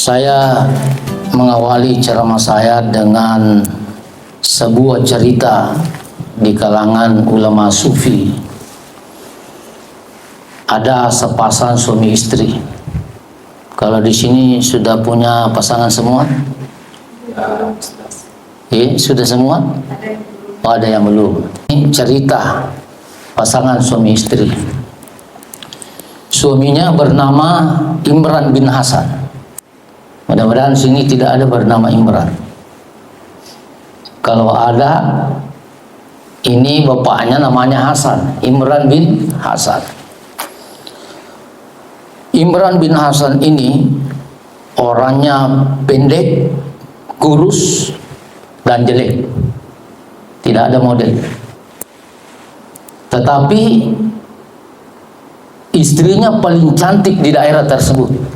Saya mengawali ceramah saya dengan sebuah cerita di kalangan ulama sufi. Ada sepasang suami istri. Kalau di sini sudah punya pasangan semua? Sudah semua? Oh, ada yang belum. Ini cerita pasangan suami istri. Suaminya bernama Imran bin Hasan. Mudah-mudahan sini tidak ada bernama Imran. Kalau ada, ini bapaknya namanya Hasan, Imran bin Hasan. Imran bin Hasan ini orangnya pendek, kurus, dan jelek. Tidak ada model. Tetapi istrinya paling cantik di daerah tersebut.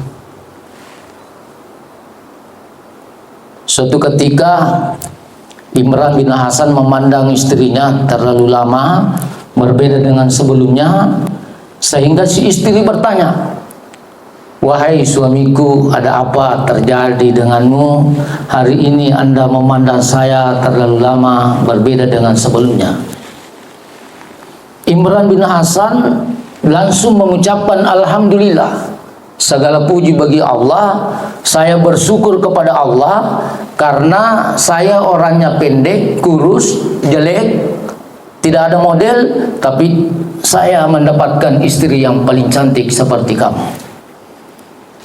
Suatu ketika Imran bin Hasan memandang istrinya terlalu lama, berbeda dengan sebelumnya, sehingga si istri bertanya, "Wahai suamiku, ada apa terjadi denganmu? Hari ini Anda memandang saya terlalu lama, berbeda dengan sebelumnya." Imran bin Hasan langsung mengucapkan, "Alhamdulillah, segala puji bagi Allah. Saya bersyukur kepada Allah karena saya orangnya pendek, kurus, jelek, tidak ada model, tapi saya mendapatkan istri yang paling cantik seperti kamu."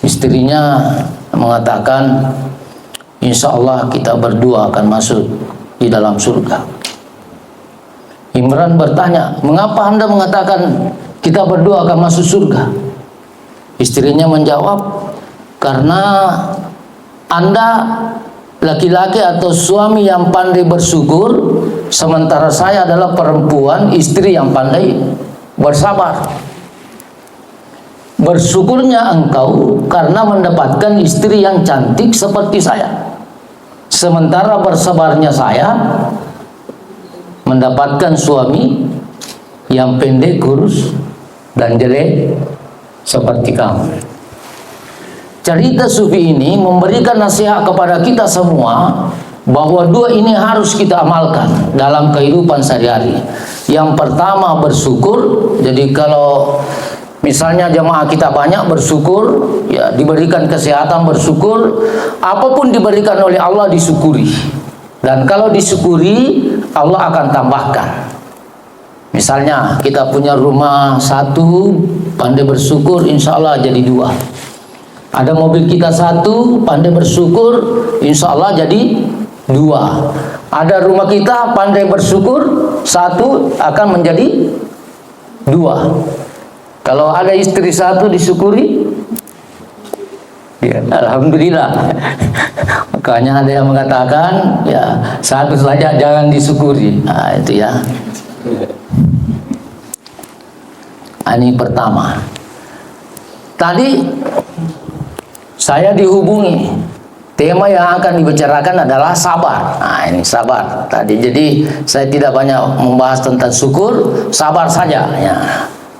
Istrinya mengatakan, "Insya Allah kita berdua akan masuk di dalam surga." Imran bertanya, "Mengapa Anda mengatakan kita berdua akan masuk surga?" Istrinya menjawab, "Karena Anda laki-laki atau suami yang pandai bersyukur, sementara saya adalah perempuan, istri yang pandai bersabar. Bersyukurnya engkau karena mendapatkan istri yang cantik seperti saya, sementara bersabarnya saya mendapatkan suami yang pendek, kurus, dan jelek seperti kamu." Cerita sufi ini memberikan nasihat kepada kita semua bahwa dua ini harus kita amalkan dalam kehidupan sehari-hari. Yang pertama, bersyukur. Jadi kalau misalnya jamaah kita banyak, bersyukur, ya, diberikan kesehatan, bersyukur. Apapun diberikan oleh Allah disyukuri. Dan kalau disyukuri, Allah akan tambahkan. Misalnya kita punya rumah satu, pandai bersyukur, insya Allah jadi dua. Ada mobil kita satu, pandai bersyukur, insya Allah jadi dua. Ada rumah kita, pandai bersyukur, satu akan menjadi dua. Kalau ada istri satu disyukuri, ya, alhamdulillah. Makanya ada yang mengatakan, ya, satu saja jangan disyukuri. Nah, itu ya. Ini pertama. Tadi saya dihubungi, tema yang akan dibicarakan adalah sabar. Nah, ini sabar tadi. Jadi saya tidak banyak membahas tentang syukur, sabar saja ya.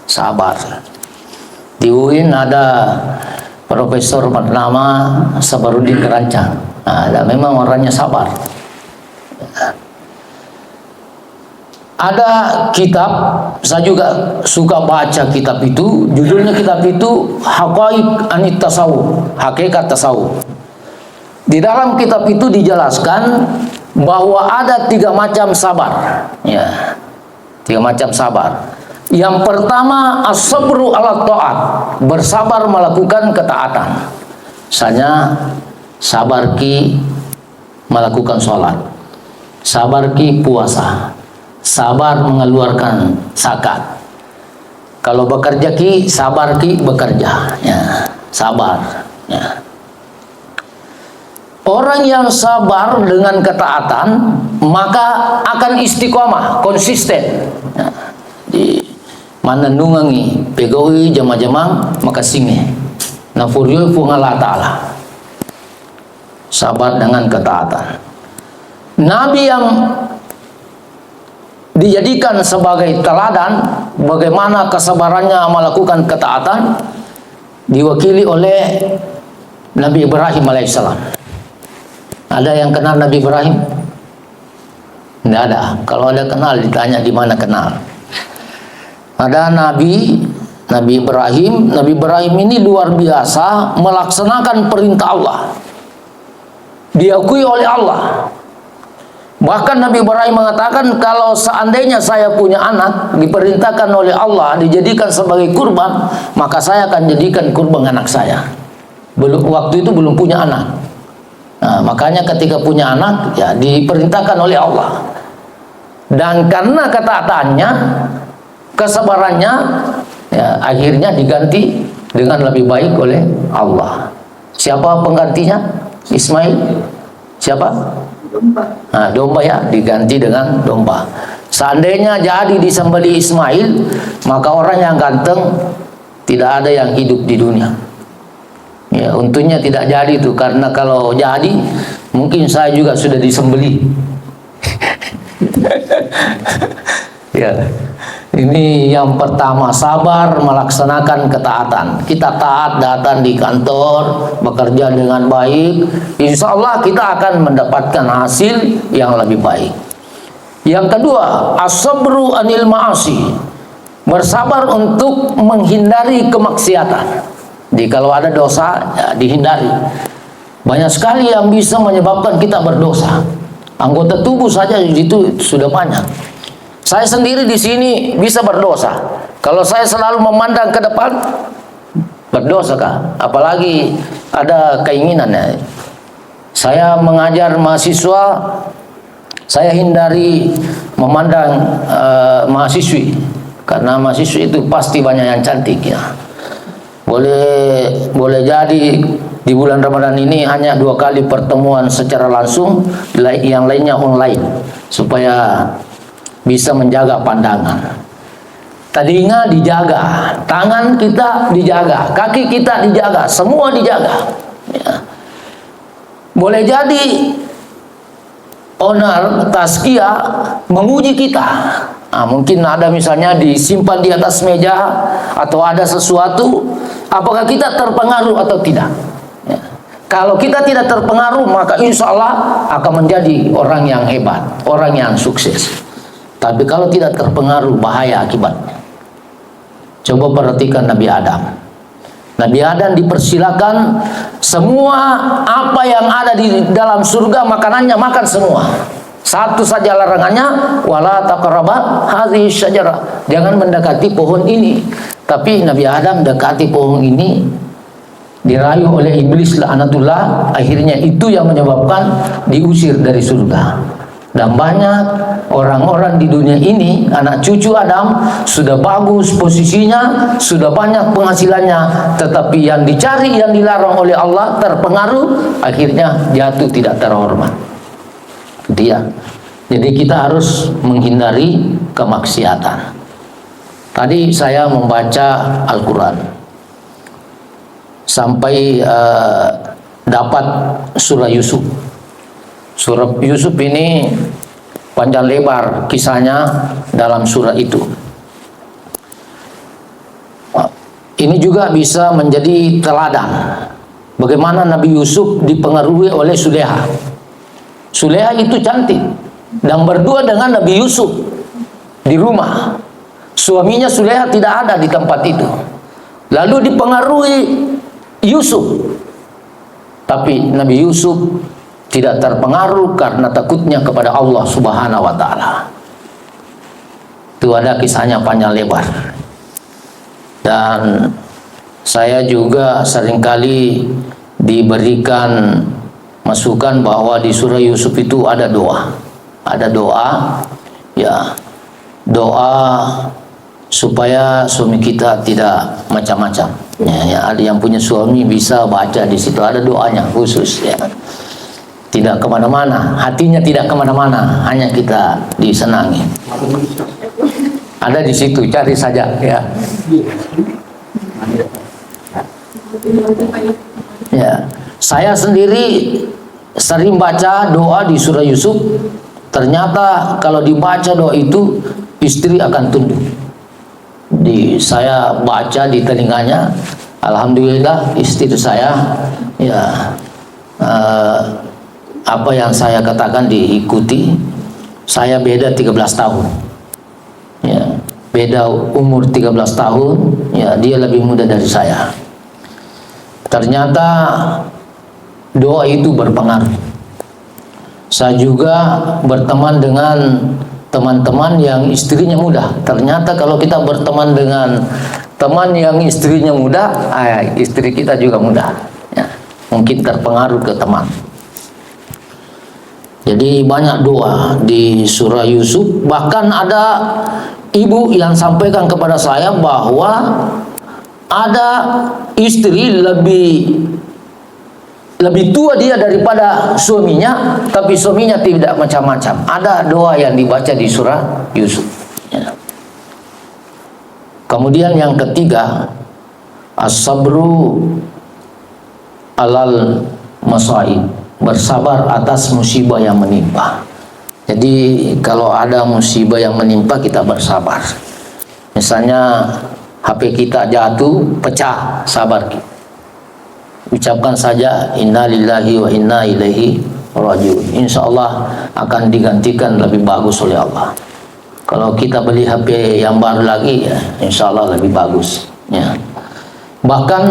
Sabar. Di UIN ada profesor bernama Sabarudin Kerancang. Nah, dan memang orangnya sabar. Ada kitab, saya juga suka baca kitab itu. Judulnya kitab itu Haqaiq Anit Tasawuf, Hakikat Tasawuf. Di dalam kitab itu dijelaskan bahwa ada 3 macam sabar. Ya, 3 macam sabar. Yang pertama, as-sabru ala ta'at, bersabar melakukan ketaatan. Misalnya, sabar ki melakukan sholat, sabar ki puasa, sabar mengeluarkan zakat. Kalau bekerja ki, sabar ki bekerja. Ya, sabar. Ya. Orang yang sabar dengan ketaatan, maka akan istiqomah, konsisten. Ya. Di mana nungangi pegawai jama-jama maka singe na furyo fu Allah Ta'ala. Sabar dengan ketaatan. Nabi yang dijadikan sebagai teladan bagaimana kesabarannya melakukan ketaatan diwakili oleh Nabi Ibrahim alaihissalam. Ada yang kenal Nabi Ibrahim? Tidak ada. Kalau ada kenal, ditanya di mana kenal. Ada Nabi Ibrahim. Nabi Ibrahim ini luar biasa melaksanakan perintah Allah. Diakui oleh Allah. Bahkan Nabi Ibrahim mengatakan, kalau seandainya saya punya anak, diperintahkan oleh Allah dijadikan sebagai kurban, maka saya akan jadikan kurban anak saya. Waktu itu belum punya anak. Nah, makanya ketika punya anak, ya diperintahkan oleh Allah. Dan karena ketaatannya, kesabarannya, ya akhirnya diganti dengan lebih baik oleh Allah. Siapa penggantinya? Ismail. Siapa? Nah, domba ya, diganti dengan domba. Seandainya jadi disembelih Ismail, maka orang yang ganteng tidak ada yang hidup di dunia. Ya, untungnya tidak jadi itu, karena kalau jadi mungkin saya juga sudah disembelih. Ya. Ini yang pertama, sabar melaksanakan ketaatan. Kita taat datang di kantor, bekerja dengan baik, insya Allah kita akan mendapatkan hasil yang lebih baik. Yang kedua, as-sabru anil ma'asi, bersabar untuk menghindari kemaksiatan. Jadi kalau ada dosa, ya dihindari. Banyak sekali yang bisa menyebabkan kita berdosa. Anggota tubuh saja itu sudah banyak. Saya sendiri di sini bisa berdosa. Kalau saya selalu memandang ke depan, berdosa kah? Apalagi ada keinginannya. Saya mengajar mahasiswa, saya hindari memandang mahasiswi, karena mahasiswi itu pasti banyak yang cantik ya. Boleh jadi di bulan Ramadan ini hanya 2 kali pertemuan secara langsung, yang lainnya online, supaya bisa menjaga pandangan. Telinga dijaga, tangan kita dijaga, kaki kita dijaga, semua dijaga. Ya. Boleh jadi owner tazkiyah menguji kita. Nah, mungkin ada misalnya disimpan di atas meja atau ada sesuatu, apakah kita terpengaruh atau tidak? Ya. Kalau kita tidak terpengaruh, maka insya Allah akan menjadi orang yang hebat, orang yang sukses. Tapi kalau tidak terpengaruh, bahaya akibatnya. Coba perhatikan Nabi Adam. Nabi Adam dipersilakan semua apa yang ada di dalam surga, makanannya makan semua. Satu saja larangannya, wala taqrabu hadhihi syajarah, jangan mendekati pohon ini. Tapi Nabi Adam mendekati pohon ini, dirayu oleh iblis laknatullah, akhirnya itu yang menyebabkan diusir dari surga. Dan banyak orang-orang di dunia ini, anak cucu Adam, sudah bagus posisinya, sudah banyak penghasilannya, tetapi yang dicari, yang dilarang oleh Allah, terpengaruh, akhirnya jatuh tidak terhormat. Dia. Jadi kita harus menghindari kemaksiatan. Tadi saya membaca Al-Quran sampai dapat surah Yusuf. Surah Yusuf ini panjang lebar kisahnya dalam surah itu. Ini juga bisa menjadi teladan bagaimana Nabi Yusuf dipengaruhi oleh Suleha. Suleha itu cantik dan berdua dengan Nabi Yusuf di rumah. Suaminya Suleha tidak ada di tempat itu. Lalu dipengaruhi Yusuf. Tapi Nabi Yusuf tidak terpengaruh karena takutnya kepada Allah Subhanahu wa Ta'ala. Itu ada kisahnya panjang lebar. Dan saya juga seringkali diberikan masukan bahwa di surah Yusuf itu ada doa. Ada doa, ya, doa supaya suami kita tidak macam-macam. Ya, ada yang punya suami bisa baca di situ, ada doanya khusus ya. Tidak kemana-mana, hatinya tidak kemana-mana, hanya kita disenangi. Ada di situ, cari saja ya. Ya, saya sendiri sering baca doa di surah Yusuf. Ternyata kalau dibaca doa itu, istri akan tunduk. Saya baca di telinganya, Alhamdulillah istri saya ya apa yang saya katakan diikuti. Saya beda 13 tahun. Ya, beda umur 13 tahun, ya dia lebih muda dari saya. Ternyata doa itu berpengaruh. Saya juga berteman dengan teman-teman yang istrinya muda. Ternyata kalau kita berteman dengan teman yang istrinya muda, istri kita juga muda. Ya, mungkin terpengaruh ke teman. Jadi banyak doa di surah Yusuf. Bahkan ada ibu yang sampaikan kepada saya bahwa ada istri lebih tua dia daripada suaminya, tapi suaminya tidak macam-macam. Ada doa yang dibaca di surah Yusuf. Ya. Kemudian yang ketiga, as-sabru alal masaib, bersabar atas musibah yang menimpa. Jadi kalau ada musibah yang menimpa, kita bersabar. Misalnya HP kita jatuh, pecah, sabar kita. Ucapkan saja inna lillahi wa inna ilaihi rajiun. Insya Allah akan digantikan lebih bagus oleh Allah. Kalau kita beli HP yang baru lagi, ya, insya Allah lebih bagus. Ya. Bahkan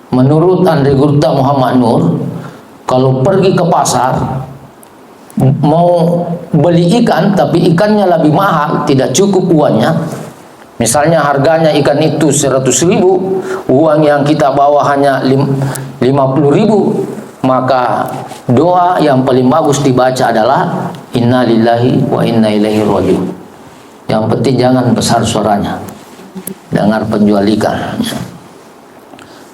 menurut Andre Gurta Muhammad Nur, kalau pergi ke pasar mau beli ikan, tapi ikannya lebih mahal, tidak cukup uangnya. Misalnya harganya ikan itu 100.000, uang yang kita bawa hanya 50.000, maka doa yang paling bagus dibaca adalah inna lillahi wa inna ilaihi rajiun. Yang penting jangan besar suaranya, dengar penjual ikan.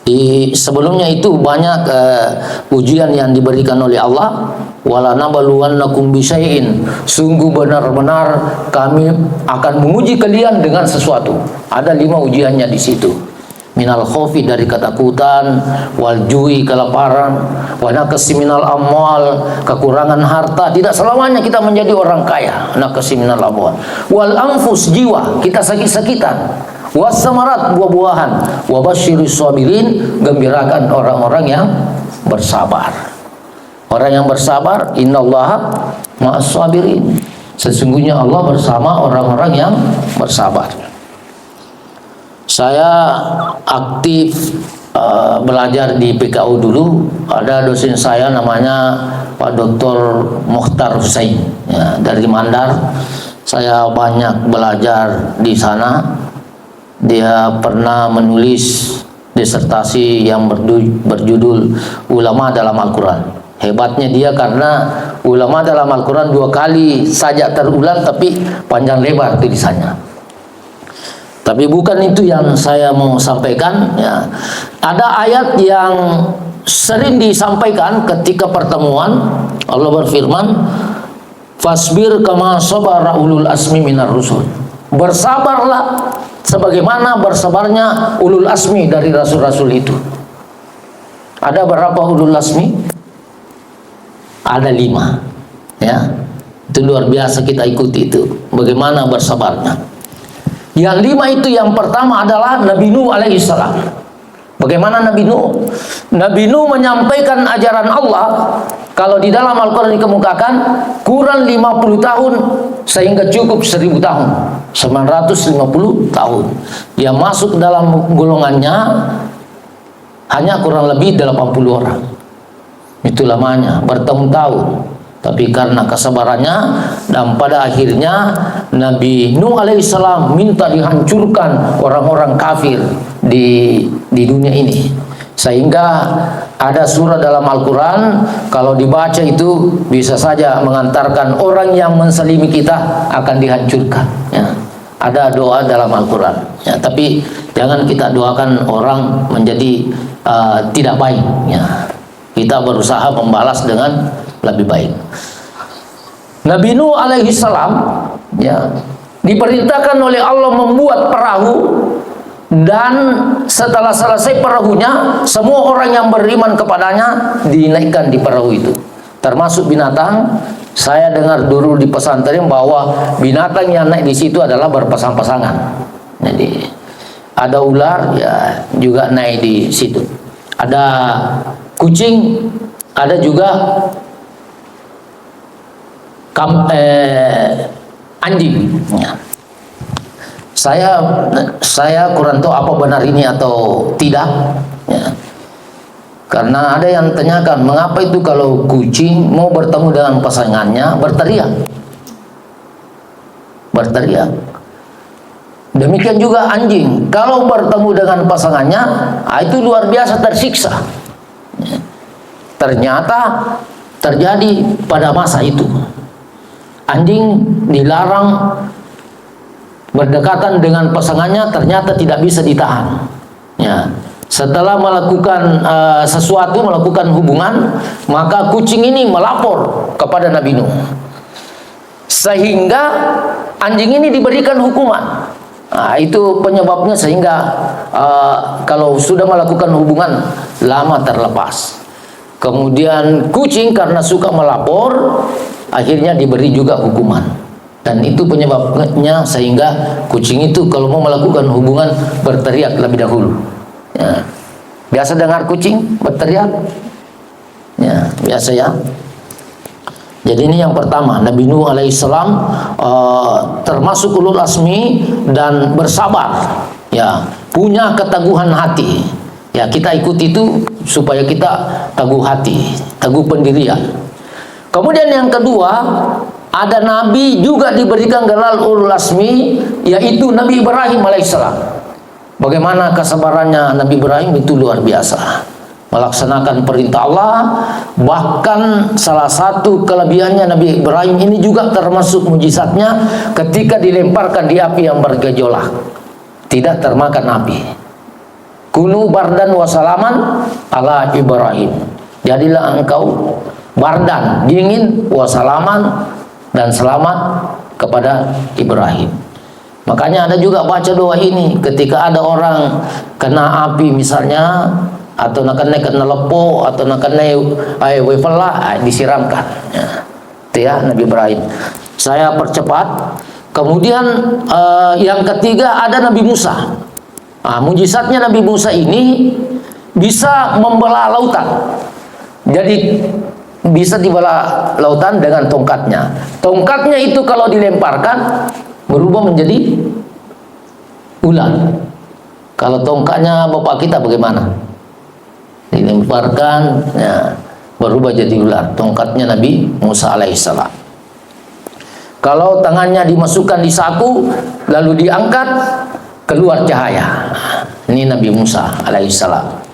Di sebelumnya itu banyak ujian yang diberikan oleh Allah. Wala nabluwannakum bisyai'in, sungguh benar-benar kami akan menguji kalian dengan sesuatu. Ada 5 ujiannya di situ. Minal khaufi, dari ketakutan, wal jui, kelaparan, wa naqsi minal amwal, kekurangan harta. Tidak selamanya kita menjadi orang kaya. Naqsi minal amwal. Wal anfus, jiwa, kita sakit-sakitan. Wasamarat, buah-buahan. Wabasyiris sabirin, gembirakan orang-orang yang bersabar. Orang yang bersabar, innallaha ma'as sabirin. Sesungguhnya Allah bersama orang-orang yang bersabar. Saya aktif belajar di PKU dulu. Ada dosen saya namanya Pak Dr. Mukhtar Husain, ya, dari Mandar. Saya banyak belajar di sana. Dia pernah menulis disertasi yang berjudul Ulama dalam Al-Quran. Hebatnya dia karena ulama dalam Al-Quran 2 kali saja terulang, tapi panjang lebar tulisannya. Tapi bukan itu yang saya mau sampaikan. Ya. Ada ayat yang sering disampaikan ketika pertemuan. Allah berfirman, fasbir kama sabara ulul asmi minar rusul. Bersabarlah sebagaimana bersabarnya ulul asmi dari rasul-rasul itu. Ada berapa ulul asmi? Ada 5, ya. Itu luar biasa, kita ikuti itu. Bagaimana bersabarnya? Yang 5 itu, yang pertama adalah Nabi Nuh alaihissalam. Bagaimana Nabi Nuh? Nabi Nuh menyampaikan ajaran Allah. Kalau di dalam Al-Quran dikemukakan kurang 50 tahun sehingga cukup 1000 tahun, 950 tahun. Yang masuk dalam golongannya hanya kurang lebih 80 orang. Itu lamanya, bertahun-tahun. Tapi karena kesabarannya, dan pada akhirnya Nabi Nuh alaihissalam minta dihancurkan orang-orang kafir di dunia ini. Sehingga ada surah dalam Al-Quran, kalau dibaca itu bisa saja mengantarkan orang yang menselimi kita akan dihancurkan. Ya. Ada doa dalam Al-Quran. Ya, tapi jangan kita doakan orang menjadi tidak baik. Ya. Kita berusaha membalas dengan lebih baik. Nabi Nuh alaihissalam, ya, diperintahkan oleh Allah membuat perahu, dan setelah selesai perahunya, semua orang yang beriman kepadanya dinaikkan di perahu itu, termasuk binatang. Saya dengar dulu di pesantren bahwa binatang yang naik di situ adalah berpasang-pasangan. Jadi ada ular ya juga naik di situ. Ada kucing, ada juga anjing. Ya. Saya kurang tahu apa benar ini atau tidak. Ya. Karena ada yang tanyakan, mengapa itu kalau kucing mau bertemu dengan pasangannya berteriak? Berteriak. Demikian juga anjing, kalau bertemu dengan pasangannya, itu luar biasa tersiksa. Ternyata terjadi pada masa itu. Anjing dilarang berdekatan dengan pasangannya, ternyata tidak bisa ditahan. Ya. Setelah melakukan sesuatu, melakukan hubungan, maka kucing ini melapor kepada Nabi Nuh. Sehingga anjing ini diberikan hukuman. Nah, itu penyebabnya sehingga kalau sudah melakukan hubungan lama terlepas. Kemudian kucing karena suka melapor, akhirnya diberi juga hukuman. Dan itu penyebabnya sehingga kucing itu kalau mau melakukan hubungan berteriak lebih dahulu. Ya. Biasa dengar kucing berteriak? Ya, biasa ya. Jadi ini yang pertama, Nabi Nuh alaihissalam termasuk ulul azmi dan bersabar, ya, punya keteguhan hati. Ya, kita ikut itu supaya kita teguh hati, teguh pendirian. Kemudian yang kedua, ada nabi juga diberikan gelar ulul azmi, yaitu Nabi Ibrahim alaihissalam. Bagaimana kesabarannya Nabi Ibrahim itu luar biasa. Melaksanakan perintah Allah, bahkan salah satu kelebihannya Nabi Ibrahim ini juga termasuk mujizatnya ketika dilemparkan di api yang bergejolak, tidak termakan api. Kunu bardan wasalaman ala Ibrahim, jadilah engkau bardan, dingin, wasalaman, dan selamat kepada Ibrahim. Makanya ada juga baca doa ini ketika ada orang kena api misalnya, atau nak kena lepo, atau nak kena wefela, disiramkan. Ya. Itu ya Nabi Ibrahim. Saya percepat. Kemudian yang ketiga ada Nabi Musa. Mujizatnya Nabi Musa ini bisa membelah lautan. Jadi bisa dibelah lautan dengan tongkatnya. Tongkatnya itu kalau dilemparkan berubah menjadi ular. Kalau tongkatnya bapak kita bagaimana? Dilemparkan, ya, berubah jadi ular. Tongkatnya Nabi Musa alaihissalam. Kalau tangannya dimasukkan di saku lalu diangkat, keluar cahaya. Ini Nabi Musa alaihissalam.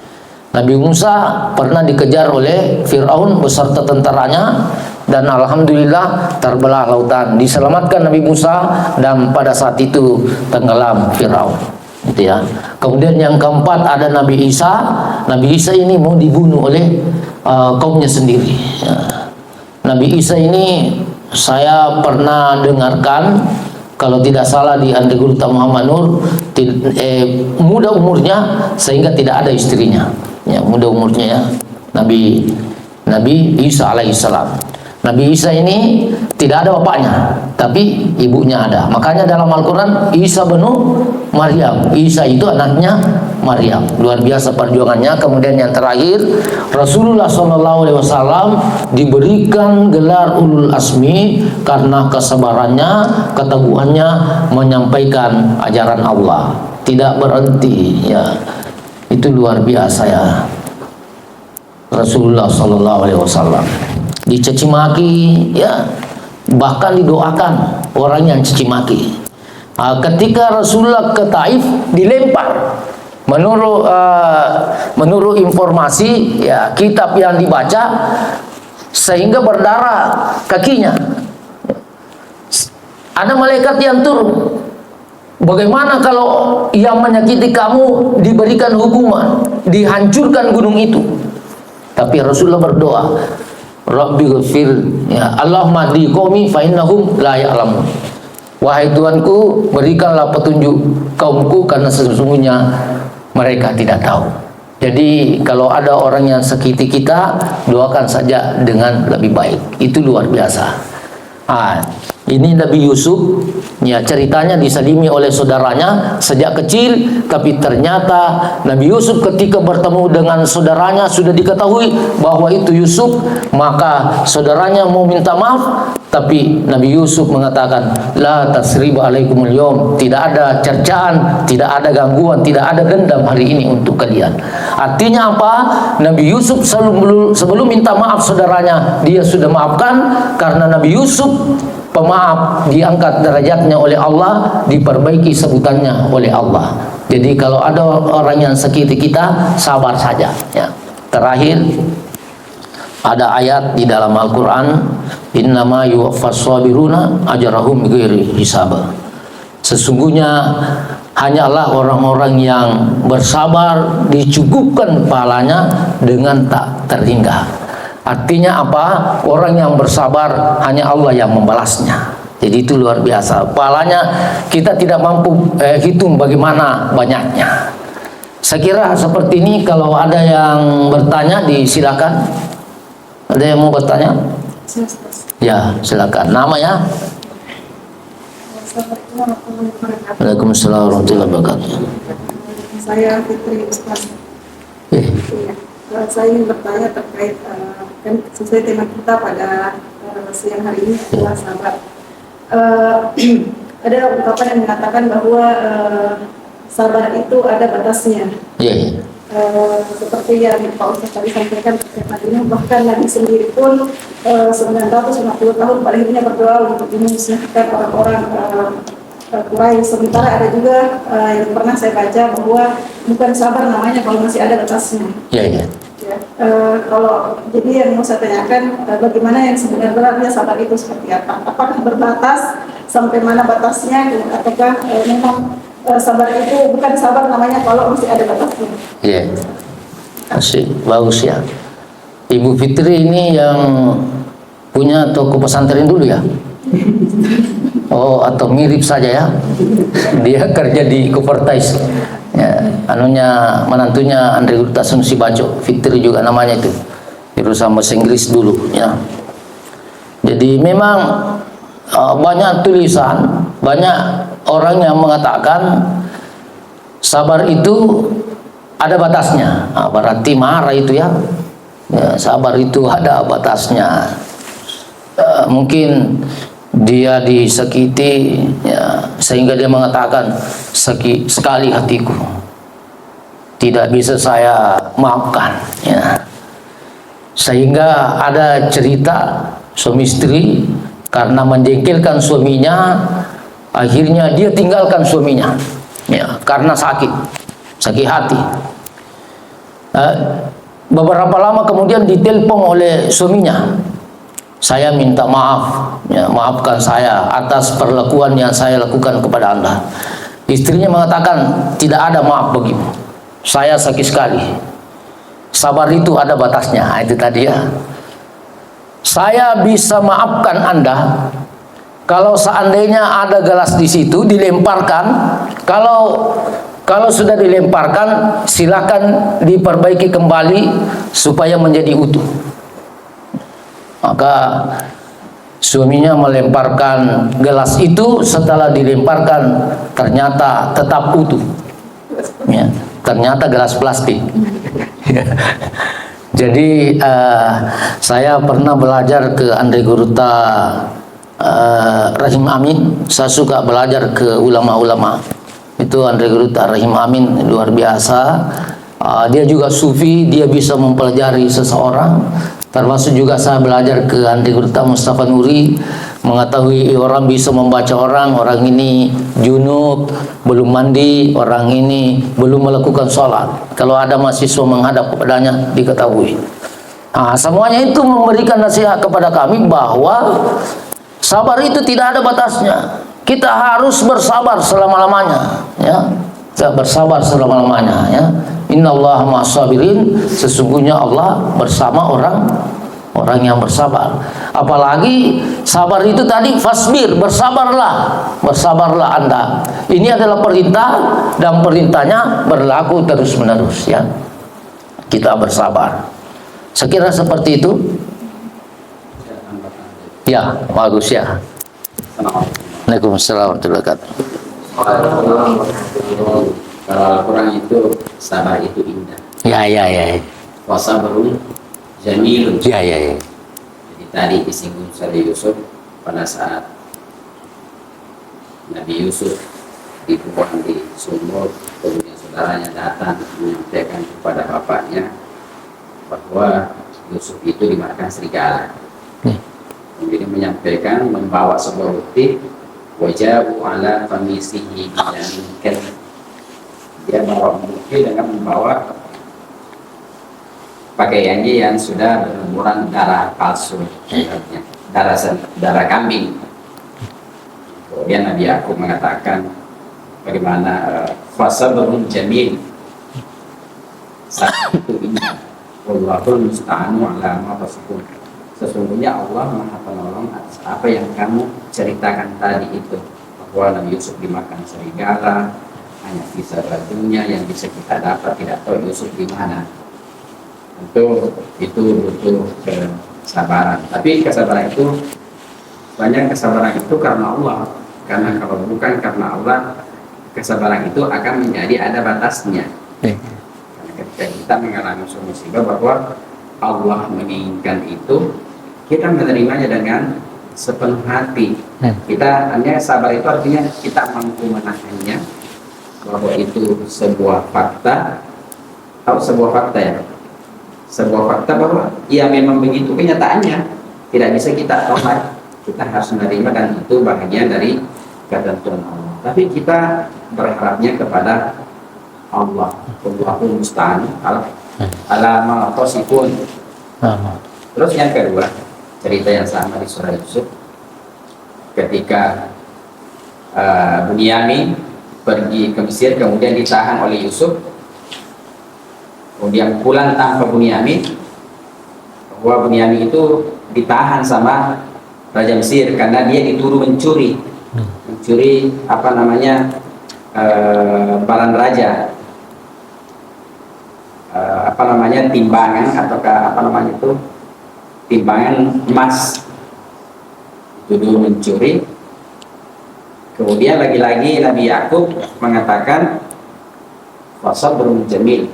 Nabi Musa pernah dikejar oleh Fir'aun beserta tentaranya, dan alhamdulillah terbelah lautan, diselamatkan Nabi Musa, dan pada saat itu tenggelam Fir'aun. Gitu ya. Kemudian yang keempat ada Nabi Isa. Nabi Isa ini mau dibunuh oleh kaumnya sendiri. Ya. Nabi Isa ini saya pernah dengarkan, kalau tidak salah di Andegurta Muhammad Nur, muda umurnya sehingga tidak ada istrinya. Ya, muda umurnya ya. Nabi Isa alaihissalam. Nabi Isa ini tidak ada bapaknya, tapi ibunya ada. Makanya dalam Al-Quran Isa bin Maryam, Isa itu anaknya Maryam. Luar biasa perjuangannya. Kemudian yang terakhir, Rasulullah SAW diberikan gelar ulul azmi karena kesabarannya, keteguhannya menyampaikan ajaran Allah, tidak berhenti. Ya, itu luar biasa ya. Rasulullah SAW dicaci maki, ya, bahkan didoakan orang yang caci maki. Ketika Rasulullah ke Taif dilempar, menurut informasi ya kitab yang dibaca, sehingga berdarah kakinya. Ada malaikat yang turun. Bagaimana kalau yang menyakiti kamu diberikan hukuman, dihancurkan gunung itu? Tapi Rasulullah berdoa, Rabbi ghafir, ya, Allahumma hdi qaumi fa innahum la ya'lamun. Wahai Tuhanku, berikanlah petunjuk kaumku karena sesungguhnya mereka tidak tahu. Jadi kalau ada orang yang sakiti kita, doakan saja dengan lebih baik. Itu luar biasa. Ini Nabi Yusuf, ya, ceritanya disalimi oleh saudaranya sejak kecil, tapi ternyata Nabi Yusuf ketika bertemu dengan saudaranya sudah diketahui bahwa itu Yusuf, maka saudaranya mau minta maaf, tapi Nabi Yusuf mengatakan, la tasriba alaikumul yawm, tidak ada cercaan, tidak ada gangguan, tidak ada dendam hari ini untuk kalian. Artinya apa? Nabi Yusuf sebelum minta maaf saudaranya, dia sudah maafkan, karena Nabi Yusuf pemaaf, diangkat derajatnya oleh Allah, diperbaiki sebutannya oleh Allah. Jadi kalau ada orang yang sakiti kita, sabar saja, ya. Terakhir, ada ayat di dalam Al-Quran, innama yuwaffas sabiruna ajrahum bighairi hisab. Sesungguhnya hanyalah orang-orang yang bersabar dicukupkan pahalanya dengan tak terhingga. Artinya apa? Orang yang bersabar hanya Allah yang membalasnya. Jadi itu luar biasa. Pahalanya kita tidak mampu hitung bagaimana banyaknya. Saya kira seperti ini. Kalau ada yang bertanya, disilakan. Ada yang mau bertanya? Ya, silakan. Nama ya? Waalaikumsalam warahmatullahi wabarakatuh. Saya Fitri Ustaz. Saya ingin bertanya terkait kan sesuai tema kita pada siang hari ini adalah sabar. Ada ungkapan yang mengatakan bahwa sabar itu ada batasnya. Seperti yang Pak Ustaz tadi sampaikan terkait ini, bahkan Nabi sendiri pun 950 tahun pada akhirnya berdoa untuk memusnahkan orang-orang Quraisy. Sementara ada juga yang pernah saya baca bahwa bukan sabar namanya kalau masih ada batasnya. Kalau jadi yang mau saya tanyakan, bagaimana yang sebenarnya sabar itu seperti apa? Apakah berbatas sampai mana batasnya? Ataukah memang sabar itu bukan sabar namanya kalau masih ada batasnya? Masih bagus ya. Ibu Fitri ini yang punya toko pesantren dulu ya? Oh, atau mirip saja ya? Dia kerja di Kupertais. Ya, menantunya Andre Gurta Sunusi Baco, Fitri juga namanya itu, jurusan bahasa Inggris dulu ya. Jadi memang banyak tulisan, banyak orang yang mengatakan sabar itu ada batasnya. Berarti marah itu ya. Sabar itu ada batasnya. Mungkin dia disakiti ya, sehingga dia mengatakan sekali hatiku tidak bisa saya maafkan ya. Sehingga ada cerita suami istri karena menjengkelkan suaminya, akhirnya dia tinggalkan suaminya ya, karena sakit hati. Beberapa lama kemudian ditelepon oleh suaminya, saya minta maaf ya, maafkan saya atas perlakuan yang saya lakukan kepada Anda. Istrinya mengatakan, tidak ada maaf bagimu, saya sakit sekali. Sabar itu ada batasnya. Itu tadi ya. Saya bisa maafkan Anda kalau seandainya ada gelas di situ dilemparkan. Kalau sudah dilemparkan, silakan diperbaiki kembali supaya menjadi utuh. Maka suaminya melemparkan gelas itu, setelah dilemparkan ternyata tetap utuh ya, ternyata gelas plastik. Jadi saya pernah belajar ke Andre Gurta Rahim Amin. Saya suka belajar ke ulama-ulama. Itu Andre Gurta Rahim Amin luar biasa. Dia juga sufi, dia bisa mempelajari seseorang. Termasuk juga saya belajar ke Andre Gurta Mustafa Nuri, mengetahui orang bisa membaca orang ini junub, belum mandi, orang ini belum melakukan sholat. Kalau ada mahasiswa menghadap kepadanya, diketahui. Semuanya itu memberikan nasihat kepada kami bahwa sabar itu tidak ada batasnya. Kita harus bersabar selama-lamanya ya. Kita bersabar selama-lamanya ya. Innallaha ma'as-sabirin, sesungguhnya Allah bersama orang yang bersabar. Apalagi sabar itu tadi fasbir, bersabarlah Anda. Ini adalah perintah, dan perintahnya berlaku terus-menerus ya. Kita bersabar. Sekira seperti itu. Ya, bagus ya. Waalaikumsalam warahmatullahi wabarakatuh. Kalau Al-Quran itu sabar itu indah. Ya ya ya. Wasabrun jamilun. Ya ya ya. Jadi tadi disinggung Nabi Yusuf pada saat Nabi Yusuf dibuang di sumur, kemudian saudaranya datang menyampaikan kepada bapaknya bahwa Yusuf itu dimakan serigala. Kemudian menyampaikan, membawa sebuah bukti, wajabu ala famisihi bilankan. Dia bawa bukti dengan membawa pakaiannya yang sudah berlumuran darah palsu, darah kambing. Kemudian Nabi Yakub mengatakan bagaimana fasabrun jamil, saat itu indah, wallahul musta'anu ala ma tasifun. Sesungguhnya Allah Maha Penolong atas apa yang kamu ceritakan tadi itu, bahwa Nabi Yusuf dimakan serigala, hanya sisa bajunya yang bisa kita dapat, tidak tahu Yusuf di mana. Tentu itu butuh kesabaran. Tapi kesabaran itu, banyak kesabaran itu karena Allah. Karena kalau bukan karena Allah, kesabaran itu akan menjadi ada batasnya. Karena ketika kita mengalami suatu musibah, bahwa Allah menginginkan itu, kita menerimanya dengan sepenuh hati. Kita hanya sabar itu artinya kita mampu menahannya, bahwa itu sebuah fakta atau sebuah fakta ya, sebuah fakta bahwa ya memang begitu kenyataannya, tidak bisa kita tolak, kita harus menerima, dan itu bagian dari ketentuan Allah. Tapi kita berharapnya kepada Allah. Allahul musta'an ala ma tasifun. Terus yang kedua, cerita yang sama di surah Yusuf, ketika Bunyamin pergi ke Mesir, kemudian ditahan oleh Yusuf, kemudian pulang tanpa Bunyamin, bahwa Bunyamin itu ditahan sama Raja Mesir karena dia dituduh mencuri apa namanya barang raja, apa namanya timbangan ataukah apa namanya itu timbangan emas, dituduh mencuri. Kemudian lagi-lagi Nabi Yakub mengatakan fasabrun jamil,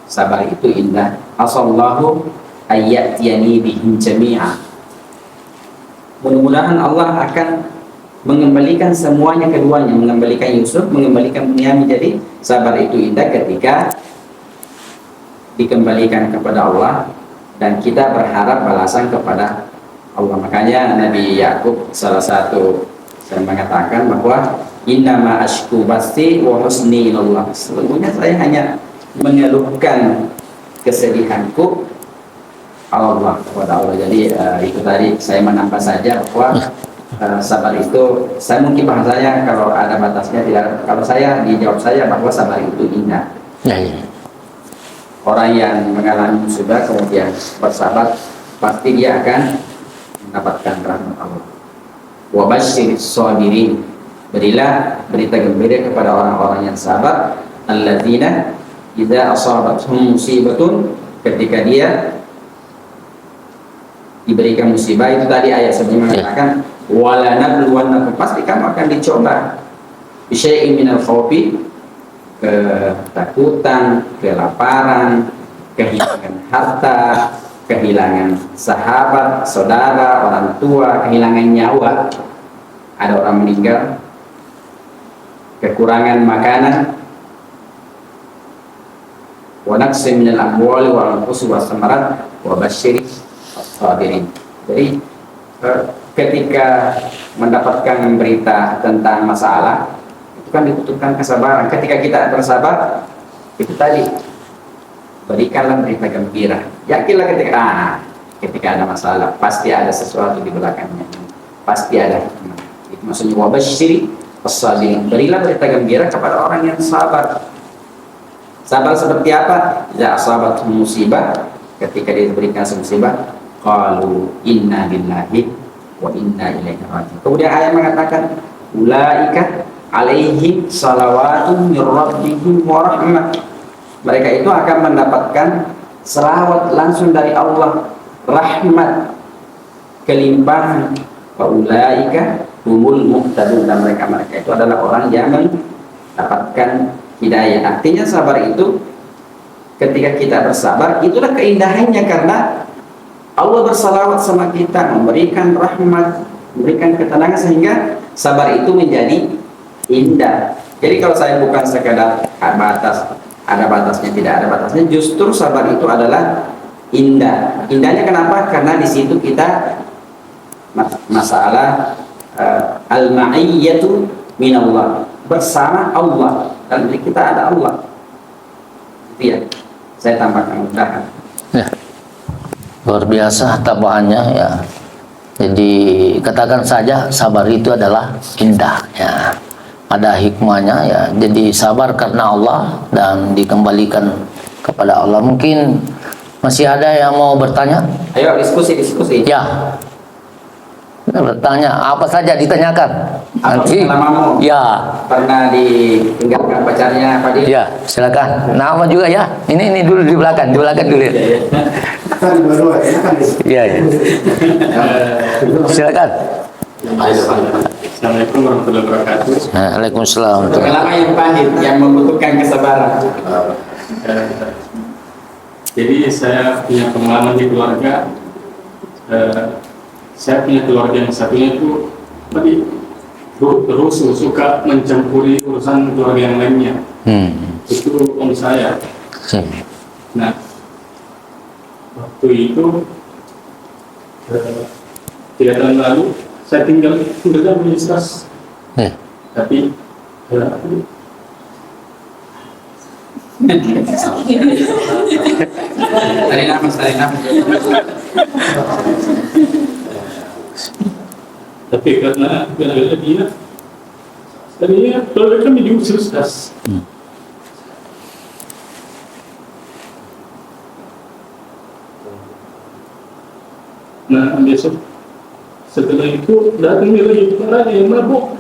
sabar itu indah, asallahu ayyatiyani bihim jami'a. Mudah-mudahan Allah akan mengembalikan semuanya keduanya, mengembalikan Yusuf, mengembalikan Bunyamin. Jadi sabar itu indah ketika dikembalikan kepada Allah dan kita berharap balasan kepada Allah. Makanya Nabi Yakub salah satu saya mengatakan bahwa innama ashku basti wa husni ilallah, sesungguhnya saya hanya mengeluhkan kesedihanku Allah kepada Allah. Jadi itu tadi saya menambah saja bahwa sabar itu, saya mungkin bahasanya kalau ada batasnya tidak, kalau saya dijawab saya bahwa sabar itu indah. Orang yang mengalami musibah kemudian bersabar, pasti dia akan mendapatkan rahmat Allah. Wa basyiris shabirin, berilah berita gembira kepada orang-orang yang sabar, alladzina idza asabatuhum musibatun, ketika dia diberikan musibah. Itu tadi ayat sebelumnya mengatakan wala nabluwannakum, pasti kamu akan dicoba bisyai'in minal khawfi, ketakutan, kelaparan, kehilangan harta, kehilangan sahabat, saudara, orang tua, kehilangan nyawa, ada orang meninggal, kekurangan makanan, wa naqsin minal amwali wal anfusi was samarat wa basyiris as-sabirin. Jadi ketika mendapatkan berita tentang masalah, itu kan dibutuhkan kesabaran. Ketika kita bersabar, itu tadi, berikanlah berita gembira. Yakinlah ketika ada masalah, pasti ada sesuatu di belakangnya, pasti ada hikmah. Itu maksudnya wabasyiri as-sabirin, berilah berita gembira kepada orang yang sabar. Sabar seperti apa? Ya sahabat musibah, ketika dia diberikan musibah, qalu inna lillahi wa inna ilaihi raji'un. Kemudian ayat mengatakan ulaika alaihim salawatun min rabbihim wa rahmah, mereka itu akan mendapatkan selawat langsung dari Allah, rahmat, kelimpahan, wa ulaika humul muhtadun, dan mereka itu adalah orang yang mendapatkan hidayah. Artinya sabar itu, ketika kita bersabar, itulah keindahannya, karena Allah bersalawat sama kita, memberikan rahmat, memberikan ketenangan, sehingga sabar itu menjadi indah. Jadi kalau saya bukan sekadar ada batasnya, tidak ada batasnya, justru sabar itu adalah indah. Indahnya kenapa? Karena di situ kita masalah al-ma'iyyatu minallah, bersama Allah, dalam diri kita ada Allah. Itu ya, saya tambahkan mudahan. Ya. Luar biasa tambahannya ya. Jadi katakan saja sabar itu adalah indah ya. Ada hikmahnya ya. Jadi sabar karena Allah dan dikembalikan kepada Allah. Mungkin masih ada yang mau bertanya? Ayo diskusi. Ya. Bertanya apa saja ditanyakan. Apa Nanti pengalamanmu? ya. Pernah ditinggalkan pacarnya apa dia? Ya, silakan. Nama juga ya. Ini dulu di belakang dulu. Kan dua-dua enakan deh. Iya. Silakan. Assalamualaikum warahmatullahi wabarakatuh. Waalaikumsalam. Pengalaman yang pahit yang membutuhkan kesabaran. Jadi saya punya pengalaman di keluarga. Saya punya keluarga yang satunya itu tadi terus suka mencampuri urusan keluarga yang lainnya. Itu om saya. Nah, waktu itu 3 tahun lalu saya tinggal di universitas. Tapi Tarik nafas. tapi karena dia tadinya keluarga kami di universitas. Nah, besok setelah itu datang lagi para yang mabuk.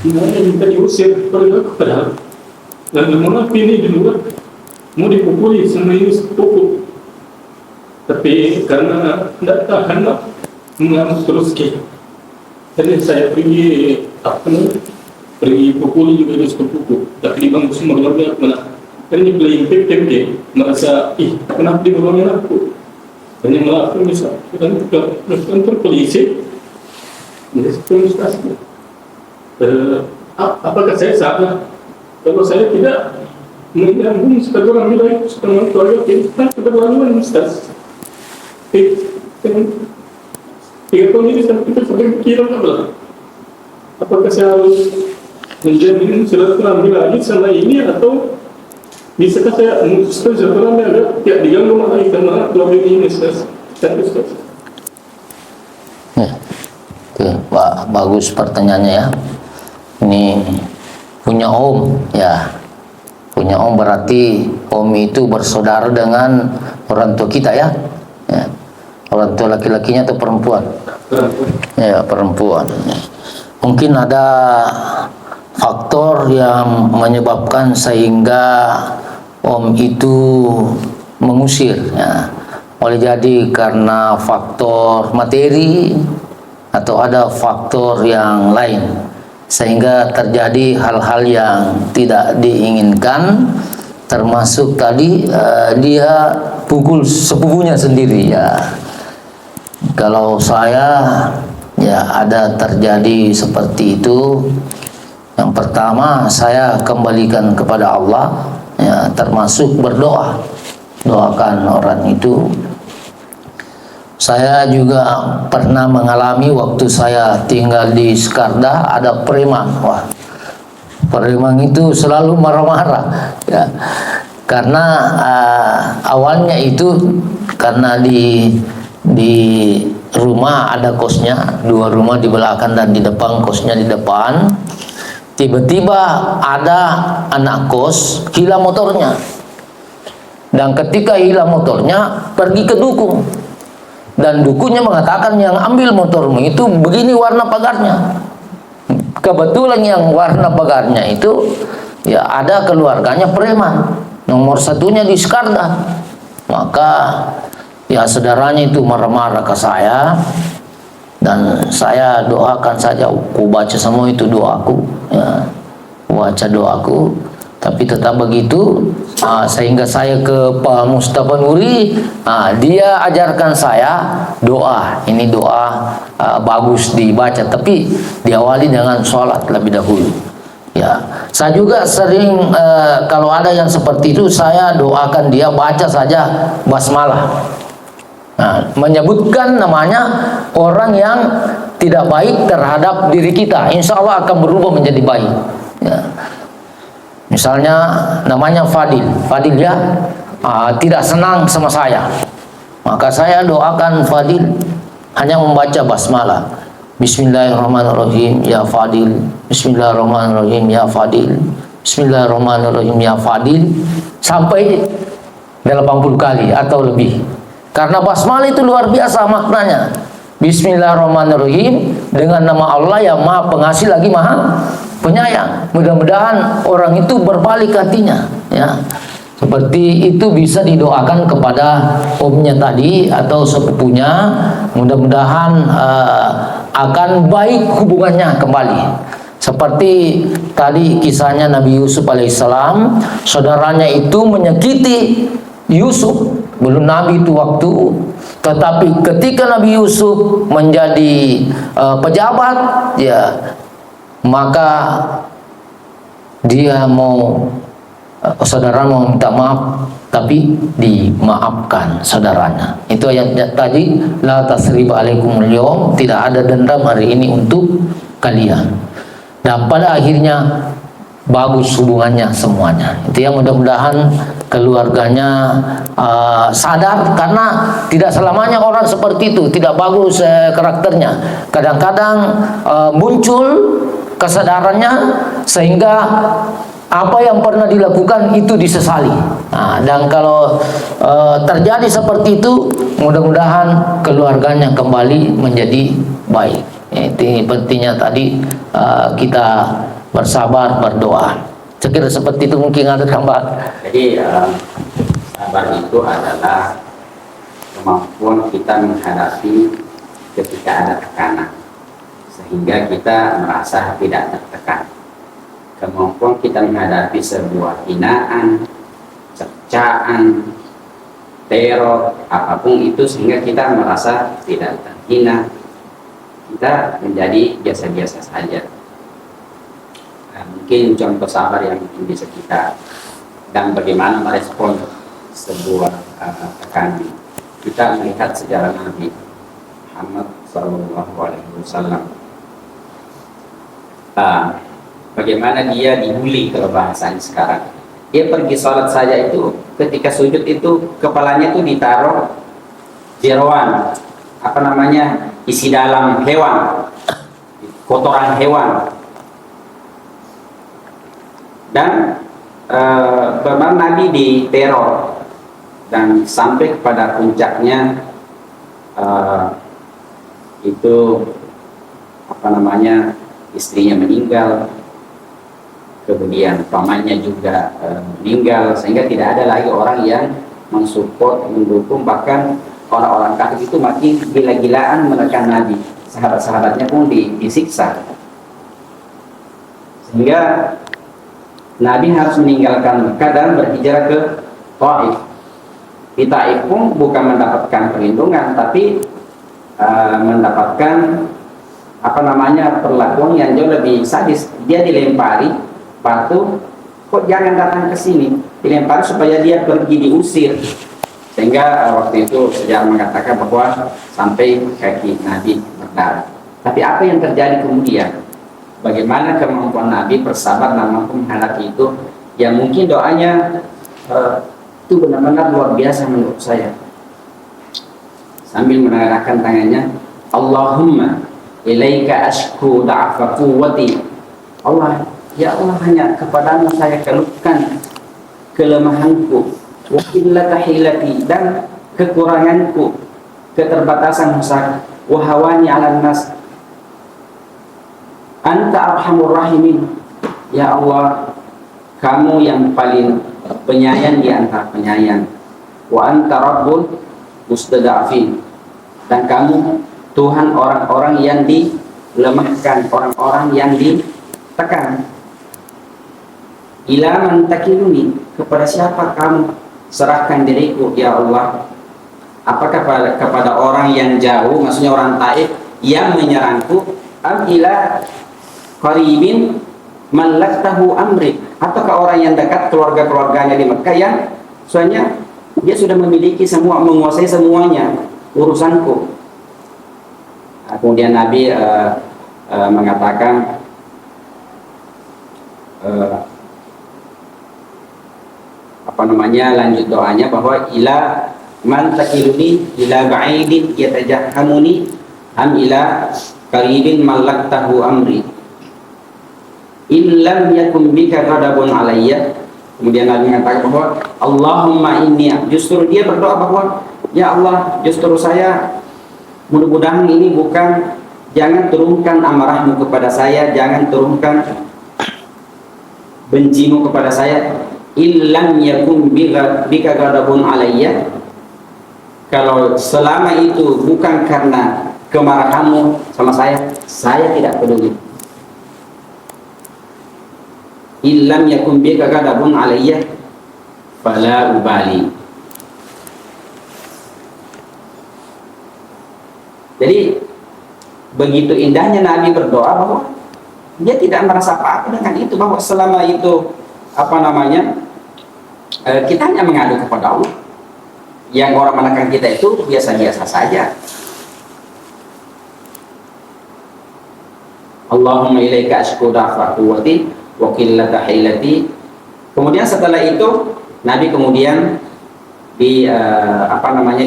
Dia minta diusir padahal dan mohon ini di luar mau dipukuli sama ini pukul. Tapi karena tidak tahan lah, mengamuk terus ke. Jadi saya pergi pergi pukul juga terus pukul. Tapi bang semua keluarga mana? Ini playing PPP merasa kenapa digolongin aku? Dan yang melakukan misalnya kantor polisi, jadi universitas. Apakah saya salah? Kalau saya tidak menyambung sebagai orang wilayah setengah keluarga kita keterlaluan universitas. 3 tahun ini kita sampai pikiran apa? Apakah saya harus menjadi silaturahmi lagi sama ini atau bisakah saya memutuskan silaturahmi agar tidak diganggu lagi karena keluarga ini universitas? Bagus pertanyaannya ya. Ini punya om ya. Punya om berarti om itu bersaudara dengan orang tua kita ya. Orang tua laki-lakinya atau perempuan? Ya, perempuan. Mungkin ada faktor yang menyebabkan sehingga om itu mengusir ya. Boleh jadi karena faktor materi atau ada faktor yang lain sehingga terjadi hal-hal yang tidak diinginkan, termasuk tadi dia pukul sepupunya sendiri ya. Kalau saya ya ada terjadi seperti itu, yang pertama saya kembalikan kepada Allah ya, termasuk berdoa, doakan orang itu. Saya juga pernah mengalami waktu saya tinggal di Skarda, ada preman. Wah, preman itu selalu marah-marah ya. Karena awalnya itu karena di rumah ada kosnya, 2 rumah di belakang dan di depan, kosnya di depan. Tiba-tiba ada anak kos hilang motornya, dan ketika hilang motornya pergi ke dukun, dan dukunnya mengatakan yang ambil motormu itu begini warna pagarnya. Kebetulan yang warna pagarnya itu ya ada keluarganya preman, nomor 1-nya di Skarda. Maka ya saudaranya itu marah-marah ke saya, Dan saya doakan saja, aku baca semua itu doaku, ya, baca doaku. Tapi tetap begitu, sehingga saya ke Pak Mustafa Nuri, dia ajarkan saya doa. Ini doa bagus dibaca, tapi diawali dengan sholat lebih dahulu. Ya, saya juga sering kalau ada yang seperti itu, saya doakan dia baca saja basmalah. Nah, menyebutkan namanya orang yang tidak baik terhadap diri kita, insya Allah akan berubah menjadi baik. Ya. Misalnya namanya Fadil, Fadil ya tidak senang sama saya, maka saya doakan Fadil hanya membaca basmalah. Bismillahirrahmanirrahim ya Fadil, Bismillahirrahmanirrahim ya Fadil, Bismillahirrahmanirrahim ya Fadil, sampai 80 kali atau lebih. Karena basmalah itu luar biasa maknanya. Bismillahirrahmanirrahim, dengan nama Allah yang Maha Pengasih lagi Maha Penyayang. Mudah-mudahan orang itu berbalik hatinya, ya. Seperti itu bisa didoakan kepada omnya tadi atau sepupunya. Mudah-mudahan akan baik hubungannya kembali. Seperti tadi kisahnya Nabi Yusuf alaihissalam, saudaranya itu menyakiti Yusuf, belum Nabi itu waktu, tetapi ketika Nabi Yusuf menjadi pejabat, ya, maka dia mau saudara mau minta maaf, tapi dimaafkan saudaranya. Itu ayat tadi, la tasriba alaikumul yawm, tidak ada dendam hari ini untuk kalian. Dan pada akhirnya bagus hubungannya semuanya. Itu yang mudah-mudahan keluarganya sadar, karena tidak selamanya orang seperti itu tidak bagus karakternya. Kadang-kadang muncul kesadarannya sehingga apa yang pernah dilakukan itu disesali. Dan kalau terjadi seperti itu, mudah-mudahan keluarganya kembali menjadi baik. Ini pentingnya tadi kita bersabar, berdoa. Sekira seperti itu, mungkin ada tambahan. Jadi sabar itu adalah kemampuan kita menghadapi ketika ada tekanan, sehingga kita merasa tidak tertekan. Kemampuan kita menghadapi sebuah hinaan, cercaan, teror, apapun itu, sehingga kita merasa tidak terhina, kita menjadi biasa-biasa saja. Nah, mungkin contoh sabar yang mungkin bisa kita, dan bagaimana merespon sebuah tekanan. Kita melihat sejarah Nabi Muhammad SAW. Bagaimana dia dibully, kalau bahasanya sekarang. Dia pergi sholat saja itu, ketika sujud itu kepalanya itu ditaruh jeroan, isi dalam hewan, kotoran hewan. Dan benar Nabi diteror, dan sampai kepada puncaknya istrinya meninggal, kemudian pamannya juga meninggal, sehingga tidak ada lagi orang yang mensupport, mendukung. Bahkan orang-orang kafir itu makin gila-gilaan menekan Nabi, sahabat-sahabatnya pun disiksa, sehingga Nabi harus meninggalkan Mekah dan berhijrah ke Taif. Di Taif pun bukan mendapatkan perlindungan, tapi mendapatkan perlakuan yang jauh lebih sadis. Dia dilempari batu, kok jangan datang ke sini, dilempari supaya dia pergi, diusir. Sehingga waktu itu sejarah mengatakan bahwa sampai kaki Nabi berdarah. Tapi apa yang terjadi kemudian? Bagaimana kemampuan Nabi bersabar dan mampu menghadapi itu, yang mungkin doanya itu benar-benar luar biasa menurut saya. Sambil mengarahkan tangannya, Allahumma ilaika ashku da'afa quwwati. Allah, ya Allah, hanya kepadamu saya keluhkan kelemahanku, wa qillata hilati, dan kekuranganku, keterbatasan usaha, wa hawani 'alan nas, anta arhamur rahimin. Ya Allah, kamu yang paling penyayang di antara penyayang. Wa anta rabbul mustada'afin, dan kamu Tuhan orang-orang yang dilemahkan, orang-orang yang ditekan. Ila man takiluni, kepada siapa kamu serahkan diriku ya Allah? Apakah kepada orang yang jauh, maksudnya orang Taif yang menyerangku, am ila qaribin mallaktahu amri, ataukah orang yang dekat, keluarga-keluarganya di Mekah yang soalnya dia sudah memiliki semua, menguasai semuanya urusanku. Kemudian Nabi mengatakan lanjut doanya bahwa ila man takiluni ila ba'idin yatajahhamuni am ila qaribin mallaktahu amri illam yakun bika ghadabun alayya. Kemudian Nabi mengatakan bahwa Allahumma inni, justru dia berdoa bahwa ya Allah, justru saya mudah-mudahan ini bukan, jangan turunkan amarahmu kepada saya, jangan turunkan bencimu kepada saya. Illam yakun bika ghadabun alayya, kalau selama itu bukan karena kemarahanmu sama saya tidak peduli. Illam yakun bika ghadabun alayya fala ubali. Jadi begitu indahnya Nabi berdoa bahwa dia tidak merasa apa-apa dengan itu, bahwa selama itu kita hanya mengadu kepada Allah. Yang orang menekan kita itu biasa-biasa saja. Allahumma ilaika ashku da'fa quwwati wa qillata hilati. Kemudian setelah itu Nabi kemudian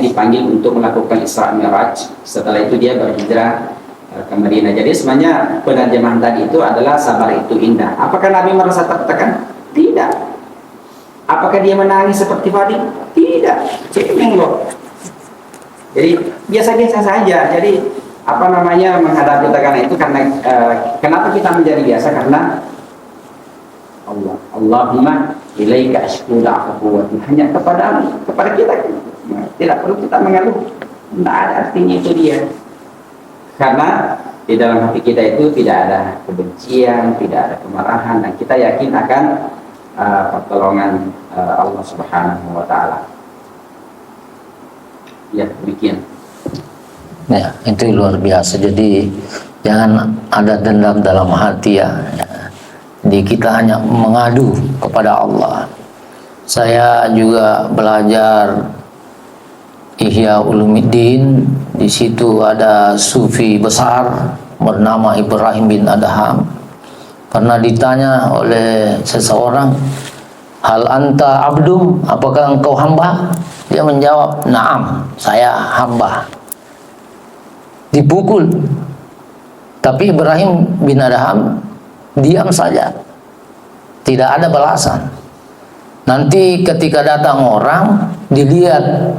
dipanggil untuk melakukan Isra Mi'raj. Setelah itu dia berhijrah ke Madinah. Jadi sebenarnya penerjemahan tadi itu adalah sabar itu indah. Apakah Nabi merasa tertekan? Tidak. Apakah dia menangis seperti Fadil? Tidak. Cemeng loh. Jadi biasa-biasa saja. Jadi menghadapi tekanan itu karena kenapa kita menjadi biasa? Karena Allahumma ilaika ashku da'fa quwwati, hanya kepada kita. Tidak perlu kita mengeluh. Tidak ada artinya itu dia. Karena di dalam hati kita itu tidak ada kebencian, tidak ada kemarahan, dan kita yakin akan pertolongan Allah Subhanahu wa taala. Ya, demikian. Ya, itu luar biasa. Jadi jangan ada dendam dalam hati ya. Jadi kita hanya mengadu kepada Allah. Saya juga belajar Ihya Ulumuddin. Di situ ada sufi besar bernama Ibrahim bin Adham. Pernah ditanya oleh seseorang, hal anta abdum, apakah engkau hamba? Dia menjawab, naam, saya hamba. Dipukul. Tapi Ibrahim bin Adham diam saja, tidak ada balasan. Nanti ketika datang orang, dilihat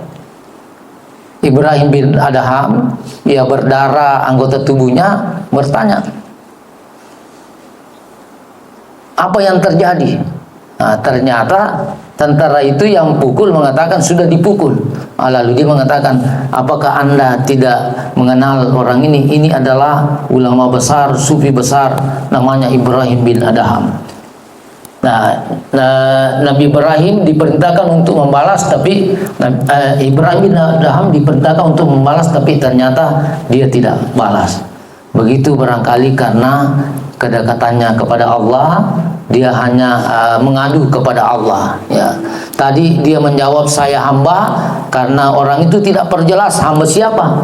Ibrahim bin Adham, dia berdarah anggota tubuhnya, bertanya, apa yang terjadi? Nah, ternyata tentara itu yang pukul mengatakan sudah dipukul. Lalu dia mengatakan, apakah anda tidak mengenal orang ini? Ini adalah ulama besar, sufi besar, namanya Ibrahim bin Adham. Nah, Nabi Ibrahim diperintahkan untuk membalas, tapi Ibrahim bin Adham diperintahkan untuk membalas, tapi ternyata dia tidak balas. Begitu barangkali karena kedekatannya kepada Allah, dia hanya mengadu kepada Allah. Ya, tadi dia menjawab saya hamba karena orang itu tidak perjelas hamba siapa.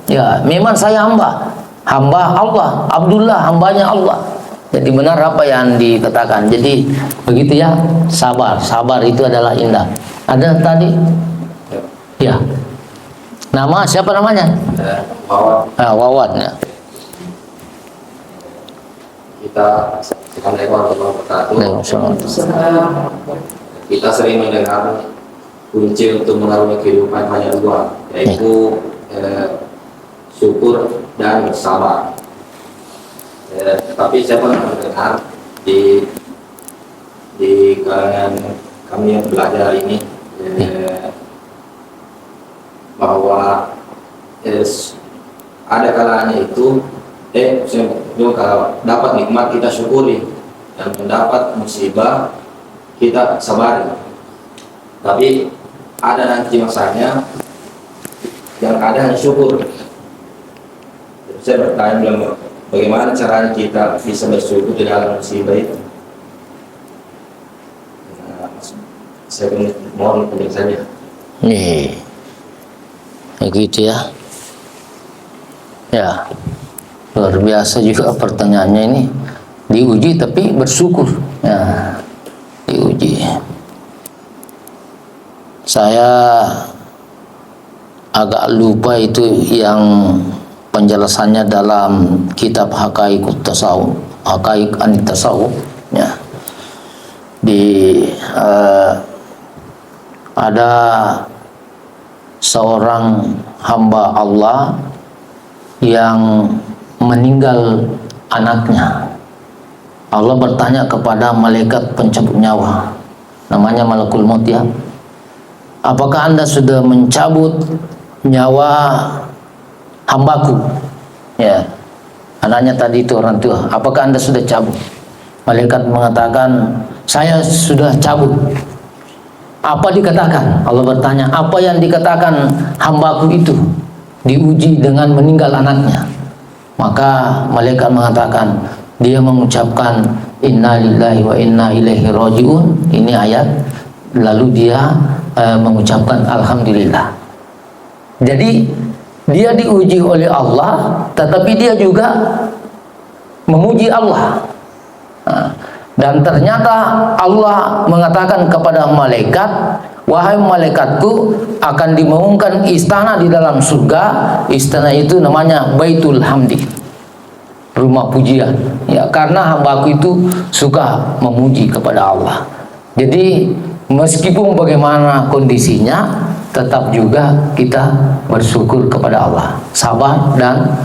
Ya, memang saya hamba Allah, Abdullah, hambanya Allah. Jadi benar apa yang dikatakan. Jadi begitu ya, sabar itu adalah indah. Ada tadi? Ya. Nama siapa namanya? Wawan ya. Assalamualaikum warahmatullahi wabarakatuh. Kita sering mendengar kunci untuk mengarungi kehidupan hanya dua, yaitu syukur dan sabar. Tapi saya pernah mendengar di kalangan kami yang belajar ini bahwa ada kalanya itu kalau dapat nikmat kita syukuri, dan mendapat musibah kita sabari. Tapi ada nanti masanya yang ada hanya syukur. Saya bertanya, bagaimana caranya kita bisa bersyukur di dalam musibah itu? Saya mohon penjelasannya. Nih, begitu ya. Ya, luar biasa juga pertanyaannya ini. Diuji tapi bersyukur. Ya, diuji. Saya agak lupa itu yang penjelasannya dalam kitab Haqaiqut Tasawuf, Haqaiq Anit Tasawuf, ya. Ada seorang hamba Allah yang meninggal anaknya. Allah bertanya kepada malaikat pencabut nyawa, namanya Malakul Maut ya. Apakah Anda sudah mencabut nyawa hambaku? Ya, anaknya tadi itu orang tua. Apakah Anda sudah cabut? Malaikat mengatakan, saya sudah cabut. Apa dikatakan? Allah bertanya, apa yang dikatakan hambaku itu? Diuji dengan meninggal anaknya. Maka malaikat mengatakan, dia mengucapkan inna lillahi wa inna ilaihi rajiun. Ini ayat. Lalu dia mengucapkan alhamdulillah. Jadi dia diuji oleh Allah, tetapi dia juga memuji Allah. Dan ternyata Allah mengatakan kepada malaikat, wahai malaikatku, akan dibangunkan istana di dalam surga. Istana itu namanya Baitul Hamdi, rumah pujian. Ya, karena hambaku itu suka memuji kepada Allah. Jadi meskipun bagaimana kondisinya, tetap juga kita bersyukur kepada Allah, sabar dan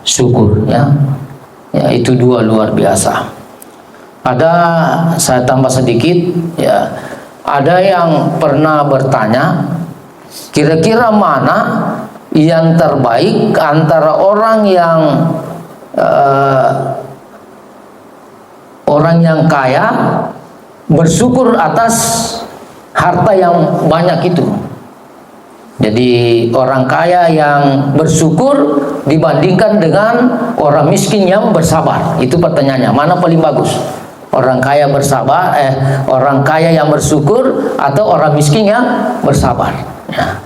syukur, ya. Ya, itu dua luar biasa. Ada, saya tambah sedikit, ya. Ada yang pernah bertanya, kira-kira mana yang terbaik antara orang yang kaya bersyukur atas harta yang banyak itu. Jadi orang kaya yang bersyukur dibandingkan dengan orang miskin yang bersabar. Itu pertanyaannya, mana paling bagus? Orang kaya bersabar, orang kaya yang bersyukur atau orang miskin yang bersabar? Ya.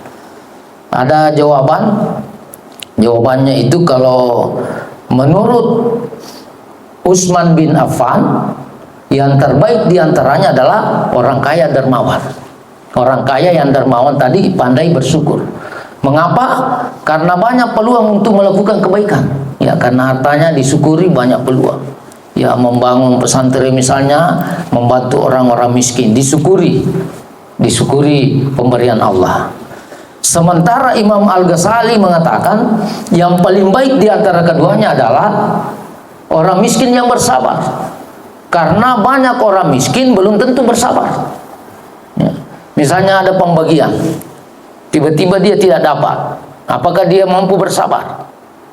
Ada jawaban. Jawabannya itu kalau menurut Utsman bin Affan, yang terbaik diantaranya adalah orang kaya dermawan. Orang kaya yang dermawan tadi pandai bersyukur. Mengapa? Karena banyak peluang untuk melakukan kebaikan. Ya, karena hartanya disyukuri, banyak peluang. Ya, membangun pesantren misalnya, membantu orang-orang miskin, disyukuri pemberian Allah. Sementara Imam Al-Ghazali mengatakan yang paling baik di antara keduanya adalah orang miskin yang bersabar. Karena banyak orang miskin belum tentu bersabar. Ya. Misalnya ada pembagian, tiba-tiba dia tidak dapat. Apakah dia mampu bersabar?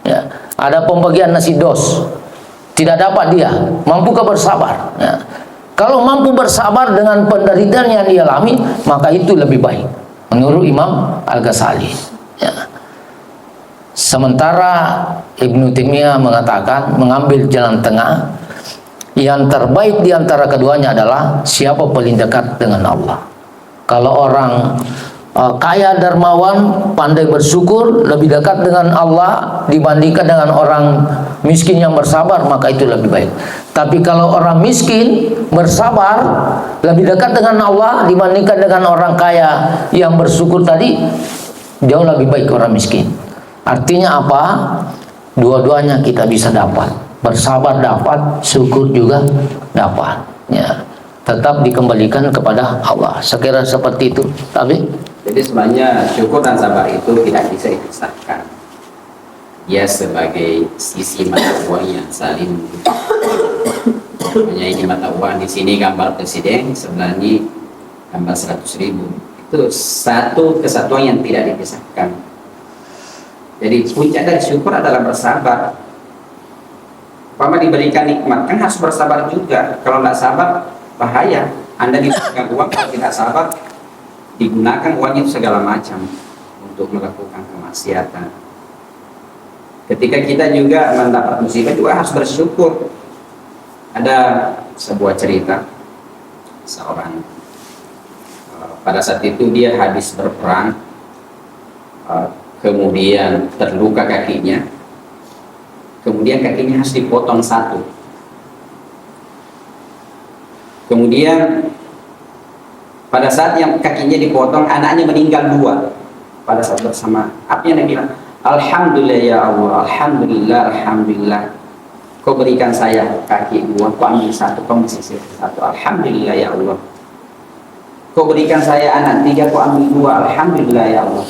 Ya. Ada pembagian nasi dos, tidak dapat dia, mampukah bersabar? Ya. Kalau mampu bersabar dengan penderitaan yang dia alami, maka itu lebih baik menurut Imam Al-Ghazali. Ya. Sementara Ibnu Taimiyah mengatakan, mengambil jalan tengah, yang terbaik di antara keduanya adalah siapa paling dekat dengan Allah. Kalau orang kaya dermawan, pandai bersyukur, lebih dekat dengan Allah dibandingkan dengan orang miskin yang bersabar, maka itu lebih baik. Tapi kalau orang miskin bersabar, lebih dekat dengan Allah dibandingkan dengan orang kaya yang bersyukur tadi, jauh lebih baik orang miskin. Artinya apa? Dua-duanya kita bisa dapat. Bersabar dapat, syukur juga dapat. Ya. Tetap dikembalikan kepada Allah. Sekira seperti itu. Tapi jadi sebenarnya syukur dan sabar itu tidak bisa dipisahkan. Ya, sebagai sisi mata uang yang saling hanya ini mata uang. Di sini gambar presiden, sebelah ini gambar 100.000. Itu satu kesatuan yang tidak dipisahkan. Jadi puncak dari syukur adalah bersabar. Umpama diberikan nikmat kan harus bersabar juga. Kalau tidak sabar bahaya. Anda diberikan uang, kalau tidak sabar digunakan uang itu segala macam untuk melakukan kemaksiatan. Ketika kita juga mendapat musibah juga harus bersyukur. Ada sebuah cerita seorang pada saat itu dia habis berperang, kemudian terluka kakinya, kemudian kakinya harus dipotong satu. Kemudian pada saat yang kakinya dipotong, anaknya meninggal dua pada saat bersama. Apa yang dia bilang? Alhamdulillah ya Allah, Alhamdulillah, Alhamdulillah. Kau berikan saya kaki dua, kau ambil satu, kau masih satu. Alhamdulillah ya Allah. Kau berikan saya anak tiga, kau ambil dua. Alhamdulillah ya Allah.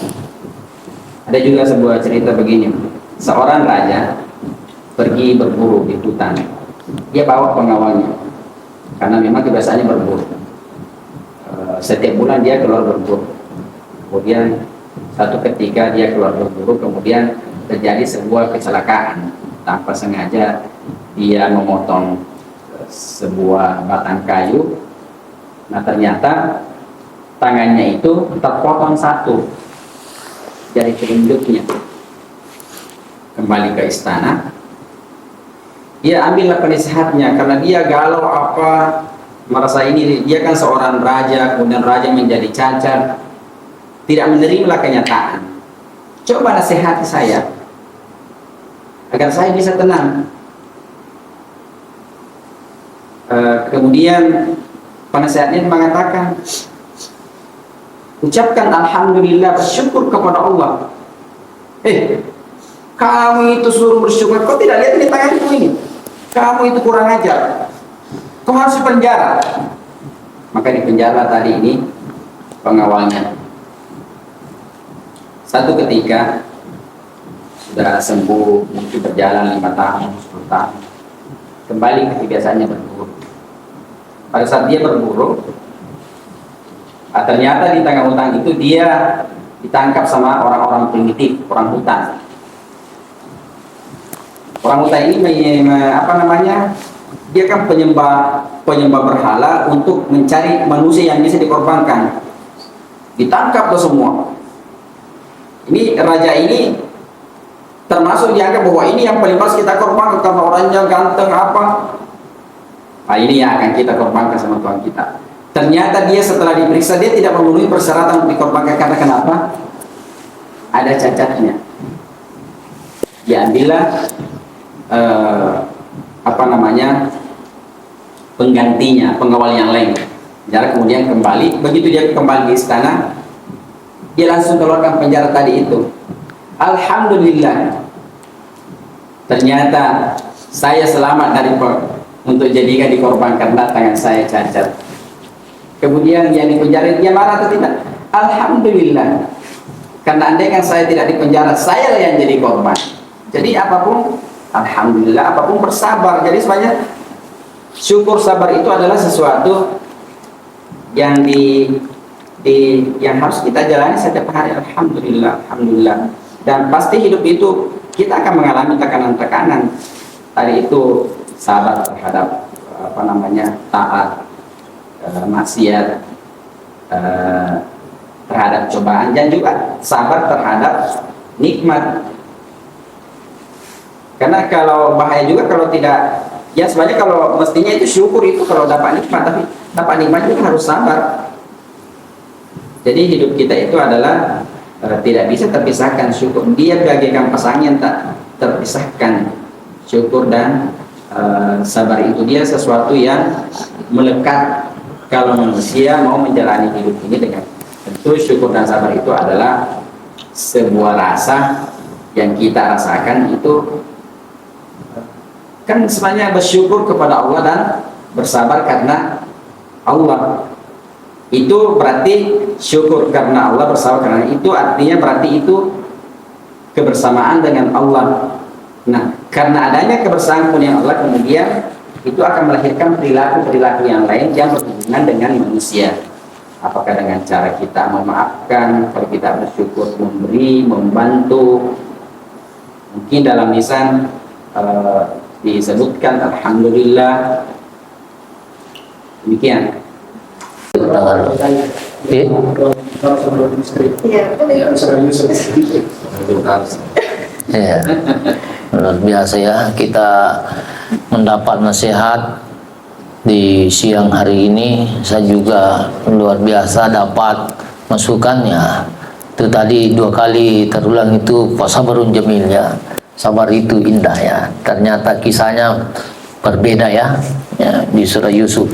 Ada juga sebuah cerita begini. Seorang raja pergi berburu di hutan. Dia bawa pengawalnya, karena memang kebiasaannya berburu. Setiap bulan dia keluar berburu. Kemudian satu ketika dia keluar berburu, kemudian terjadi sebuah kecelakaan. Tanpa sengaja dia memotong sebuah batang kayu. Nah ternyata tangannya itu terpotong satu dari telunjuknya. Kembali ke istana, dia ambillah penasehatnya karena dia galau apa, merasa ini dia kan seorang raja, kemudian raja menjadi cacat, tidak menerima kenyataan. Coba nasihati saya agar saya bisa tenang. Kemudian penasehatnya mengatakan, ucapkan alhamdulillah, bersyukur kepada Allah. Kamu itu suruh bersyukur, kau tidak lihat ini tanganku ini? Kamu itu kurang ajar, kau harus dipenjara. Maka dipenjara tadi ini pengawalnya. Satu ketika sudah sembuh, mungkin berjalan 5 tahun, 10 tahun, kembali ke kebiasaannya berburu. Pada saat dia berburu, ternyata di tengah hutan itu dia ditangkap sama orang-orang primitif, orang hutan. Orang hutan ini dia kan penyembah berhala untuk mencari manusia yang bisa dikorbankan. Ditangkap tuh semua. Ini raja ini termasuk dianggap bahwa ini yang paling pas kita korbankan karena orangnya ganteng apa. Nah ini yang akan kita korbankan sama Tuhan kita. Ternyata dia setelah diperiksa dia tidak memenuhi persyaratan untuk dikorbankan karena kenapa? Ada cacatnya. Diambillah penggantinya, pengawal yang lain. Jadi kemudian kembali, begitu dia kembali di istana, dia langsung keluarkan penjara tadi itu. Alhamdulillah, ternyata saya selamat dari untuk jadikan dikorban karena tangan saya cacat. Kemudian yang dipenjara dia marah atau tidak? Alhamdulillah, karena andai kan saya tidak dipenjara, saya lah yang jadi korban. Jadi apapun, alhamdulillah, apapun bersabar. Jadi sebenarnya syukur sabar itu adalah sesuatu yang yang harus kita jalani setiap hari. Alhamdulillah, alhamdulillah. Dan pasti hidup itu kita akan mengalami tekanan-tekanan. Tadi itu sabar terhadap taat, maksiat, terhadap cobaan, dan juga sabar terhadap nikmat. Karena kalau bahaya juga kalau tidak, ya sebenarnya kalau mestinya itu syukur itu kalau dapat nikmat, tapi dapat nikmat juga harus sabar. Jadi hidup kita itu adalah tidak bisa terpisahkan syukur. Dia bagaikan pasangan yang tak terpisahkan. Syukur dan sabar itu dia sesuatu yang melekat kalau manusia mau menjalani hidup ini dengan tentu. Syukur dan sabar itu adalah sebuah rasa yang kita rasakan itu kan sebenarnya bersyukur kepada Allah dan bersabar karena Allah. Itu berarti syukur karena Allah, bersabar karena itu artinya berarti itu kebersamaan dengan Allah. Nah, karena adanya kebersamaan dengan Allah, kemudian itu akan melahirkan perilaku-perilaku yang lain yang berhubungan dengan manusia. Apakah dengan cara kita memaafkan, kalau kita bersyukur memberi, membantu, Mungkin dalam lisan disebutkan alhamdulillah. Demikian. Iya. Ya, luar biasa ya, kita mendapat nasihat di siang hari ini. Saya juga luar biasa dapat masukannya. Itu tadi 2 kali terulang itu sabarun jamil ya. Sabar itu indah ya. Ternyata kisahnya berbeda ya, di surah Yusuf.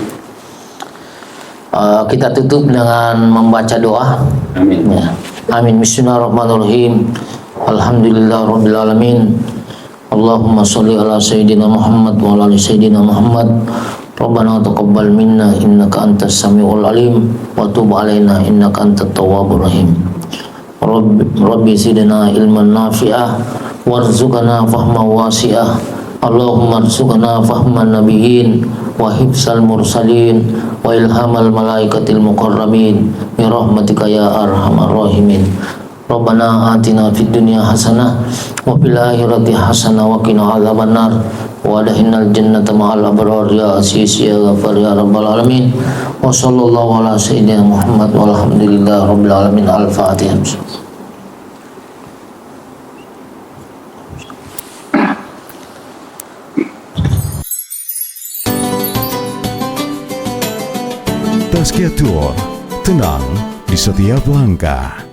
Kita tutup dengan membaca doa. Amin. Ya. Amin. Bismillahirrahmanirrahim. Alhamdulillahirabbil alamin. Allahumma shalli ala sayyidina Muhammad wa ala ali sayyidina Muhammad. Rabbana taqabbal minna innaka antas samiul alim wa tub alaina innaka antat tawwabur rahim. Rabbi zidna ilman nafi'ah warzuqna fahman wasi'ah. Allahumma arzuqna fahman nabiyyin wa hifzal mursalin wa ilhamal malaikatil muqarrabin bi rahmatika ya arhamar rahimin. Rabbana atina fid dunya hasanah wa fil akhirati hasanah wa qina adzabannar wa adkhilnal jannata ma'al abrar ya aziz ya ghafar ya rabbal alamin. Wa sallallahu ala sayyidina Muhammad walhamdulillahi rabbil alamin. Al-Fatihah. Tazkiyah Tour, tenang di setiap langkah.